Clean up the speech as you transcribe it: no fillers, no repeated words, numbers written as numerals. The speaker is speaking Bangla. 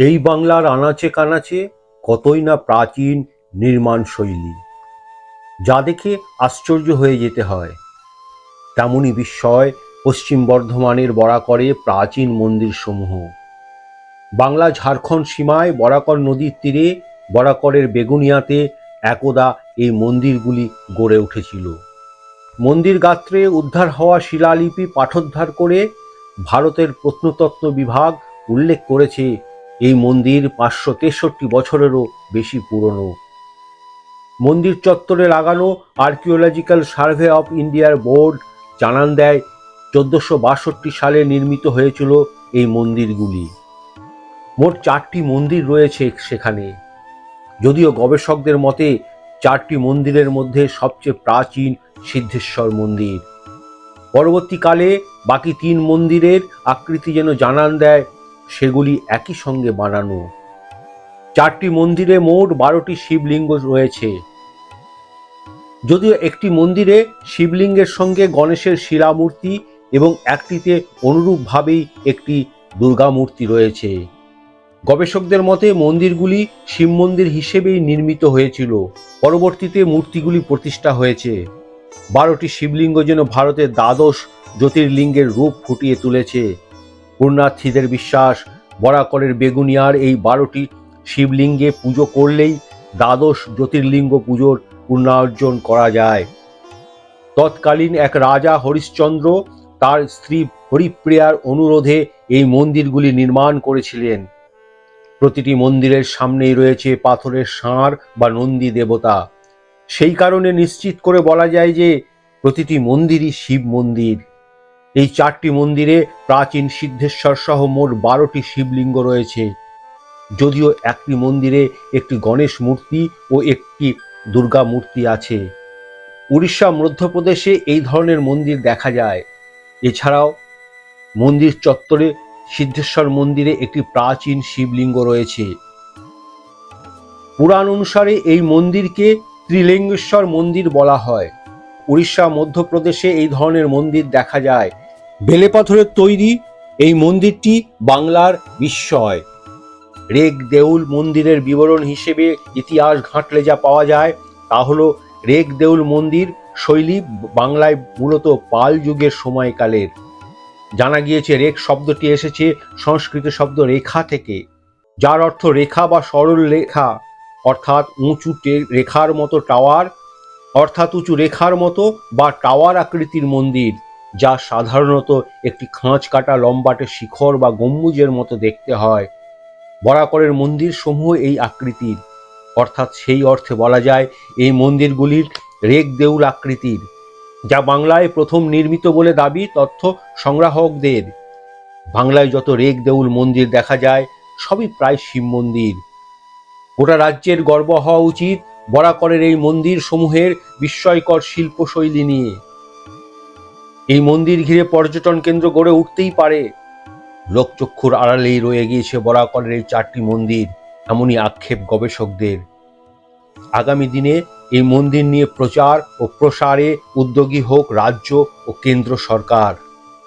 এই বাংলার আনাচে কানাচে কতই না প্রাচীন নির্মাণ শৈলী, যা দেখে আশ্চর্য হয়ে যেতে হয়। তেমনই বিস্ময় পশ্চিম বর্ধমানের বরাকরে প্রাচীন মন্দিরসমূহ। বাংলা ঝাড়খণ্ড সীমায় বরাকর নদীর তীরে বরাকরের বেগুনিয়াতে একদা এই মন্দিরগুলি গড়ে উঠেছিল। মন্দির গাত্রে উদ্ধার হওয়া শিলালিপি পাঠোদ্ধার করে ভারতের প্রত্নতত্ত্ব বিভাগ উল্লেখ করেছে এই মন্দির 563 বছরেরও বেশি পুরনো। মন্দির চত্বরে লাগানো আর্কিওলজিক্যাল সার্ভে অফ ইন্ডিয়ার বোর্ড জানান দেয় 1462 সালে নির্মিত হয়েছিল এই মন্দিরগুলি। মোট 4টি মন্দির রয়েছে সেখানে। যদিও গবেষকদের মতে 4টি মন্দিরের মধ্যে সবচেয়ে প্রাচীন সিদ্ধেশ্বর মন্দির। পরবর্তীকালে বাকি 3 মন্দিরের আকৃতি যেন জানান দেয় সেগুলি একই সঙ্গে বানানো। 4টি মন্দিরে মোট 12টি শিবলিঙ্গ রয়েছে। যদিও একটি মন্দিরে শিবলিঙ্গের সঙ্গে গণেশের শিলামূর্তি এবং একটিতে অনুরূপভাবেই একটি দুর্গা মূর্তি রয়েছে। গবেষকদের মতে মন্দিরগুলি শিব মন্দির হিসেবেই নির্মিত হয়েছিল। পরবর্তীতে মূর্তিগুলি প্রতিষ্ঠা হয়েছে। 12টি শিবলিঙ্গ যেন ভারতের দ্বাদশ জ্যোতির্লিঙ্গের রূপ ফুটিয়ে তুলেছে। পুণ্যার্থীদের বিশ্বাস, বরাকরের বেগুনিয়ার এই 12টি শিবলিঙ্গে পুজো করলেই দ্বাদশ জ্যোতির্লিঙ্গ পুজোর পুণ্যার্জন করা যায়। তৎকালীন এক রাজা হরিশ্চন্দ্র তার স্ত্রী হরিপ্রিয়ার অনুরোধে এই মন্দিরগুলি নির্মাণ করেছিলেন। প্রতিটি মন্দিরের সামনেই রয়েছে পাথরের ষাঁড় বা নন্দী দেবতা। সেই কারণে নিশ্চিত করে বলা যায় যে প্রতিটি মন্দিরই শিব মন্দির। এই 4টি মন্দিরে প্রাচীন সিদ্ধেশ্বর সহ মোট 12টি শিবলিঙ্গ রয়েছে। যদিও একটি মন্দিরে একটি গণেশ মূর্তি ও একটি দুর্গা মূর্তি আছে। উড়িষ্যা, মধ্যপ্রদেশে এই ধরনের মন্দির দেখা যায়। এছাড়াও মন্দির চত্বরে সিদ্ধেশ্বর মন্দিরে একটি প্রাচীন শিবলিঙ্গ রয়েছে। পুরাণ অনুসারে এই মন্দিরকে ত্রিলিঙ্গেশ্বর মন্দির বলা হয়। উড়িষ্যা, মধ্যপ্রদেশে এই ধরনের মন্দির দেখা যায়। বেলে পাথরের তৈরি এই মন্দিরটি বাংলার বিস্ময়। রেগ দেউল মন্দিরের বিবরণ হিসেবে ইতিহাস ঘাঁটলে যা পাওয়া যায় তা হলো রেগ দেউল মন্দির শৈলী বাংলায় মূলত পাল যুগের সময়কালের। জানা গিয়েছে রেগ শব্দটি এসেছে সংস্কৃত শব্দ রেখা থেকে, যার অর্থ রেখা বা সরল রেখা, অর্থাৎ উঁচু রেখার মতো টাওয়ার, অর্থাৎ উঁচু রেখার মতো বা টাওয়ার আকৃতির মন্দির, যা সাধারণত একটি খাঁজ কাটা লম্বাটে শিখর বা গম্বুজের মতো দেখতে হয়। বরাকরের মন্দির সমূহ এই আকৃতির, অর্থাৎ সেই অর্থে বলা যায় এই মন্দিরগুলির রেগ দেউল আকৃতির, যা বাংলায় প্রথম নির্মিত বলে দাবি তথ্য সংগ্রাহকদের। বাংলায় যত রেগ দেউল মন্দির দেখা যায় সবই প্রায় শিব মন্দির। গোটা রাজ্যের গর্ব হওয়া উচিত বরাকরের এই মন্দির সমূহের বিস্ময়কর শিল্পশৈলী নিয়ে। এই মন্দির ঘিরে পর্যটন কেন্দ্র গড়ে উঠতেই পারে। লোকচক্ষুর আড়ালেই রয়ে গিয়েছে বরাকরের এই 4টি মন্দির, এমনই আক্ষেপ গবেষকদের। আগামী দিনে এই মন্দির নিয়ে প্রচার ও প্রসারে উদ্যোগী হোক রাজ্য ও কেন্দ্র সরকার।